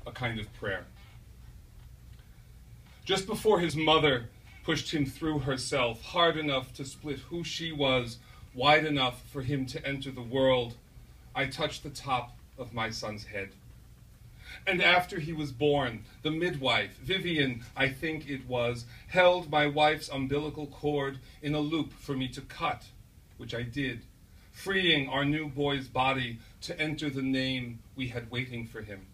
a kind of prayer. Just before his mother pushed him through herself, hard enough to split who she was, wide enough for him to enter the world, I touched the top of my son's head. And after he was born, the midwife, Vivian, I think it was, held my wife's umbilical cord in a loop for me to cut, which I did, freeing our new boy's body to enter the name we had waiting for him.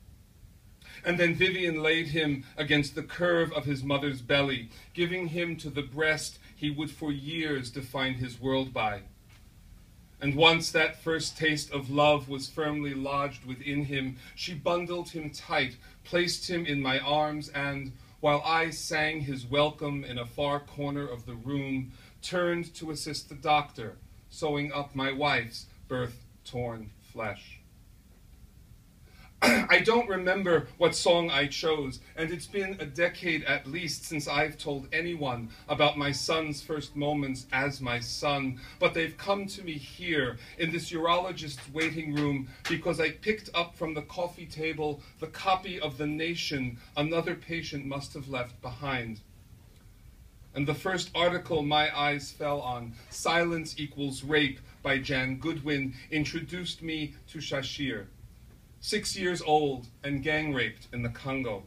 And then Vivian laid him against the curve of his mother's belly, giving him to the breast he would for years define his world by. And once that first taste of love was firmly lodged within him, she bundled him tight, placed him in my arms, and, while I sang his welcome in a far corner of the room, turned to assist the doctor, sewing up my wife's birth-torn flesh. I don't remember what song I chose, and it's been a decade at least since I've told anyone about my son's first moments as my son, but they've come to me here in this urologist's waiting room because I picked up from the coffee table the copy of The Nation another patient must have left behind. And the first article my eyes fell on, Silence Equals Rape by Jan Goodwin, introduced me to Shashir, 6 years old and gang raped in the Congo.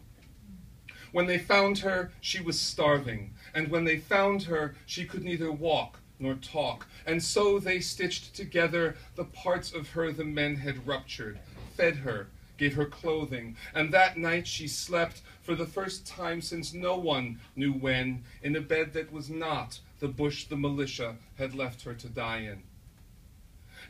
When they found her, she was starving, and when they found her, she could neither walk nor talk, and so they stitched together the parts of her the men had ruptured, fed her, gave her clothing, and that night she slept for the first time since no one knew when, in a bed that was not the bush the militia had left her to die in.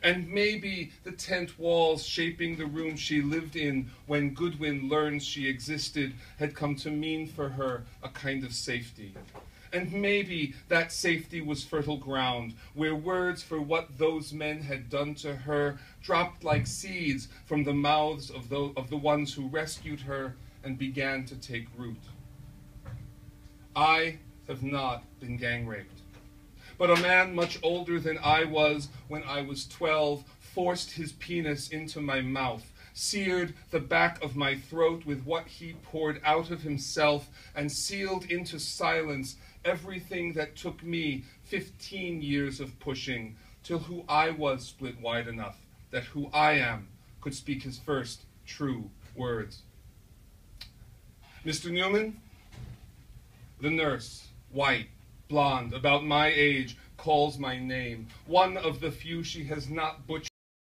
And maybe the tent walls shaping the room she lived in when Goodwin learned she existed had come to mean for her a kind of safety. And maybe that safety was fertile ground, where words for what those men had done to her dropped like seeds from the mouths of the ones who rescued her and began to take root. I have not been gang raped. But a man much older than I was when I was 12 forced his penis into my mouth, seared the back of my throat with what he poured out of himself, and sealed into silence everything that took me 15 years of pushing, till who I was split wide enough that who I am could speak his first true words. Mr. Newman, the nurse, white, blonde, about my age, calls my name, one of the few she has not butchered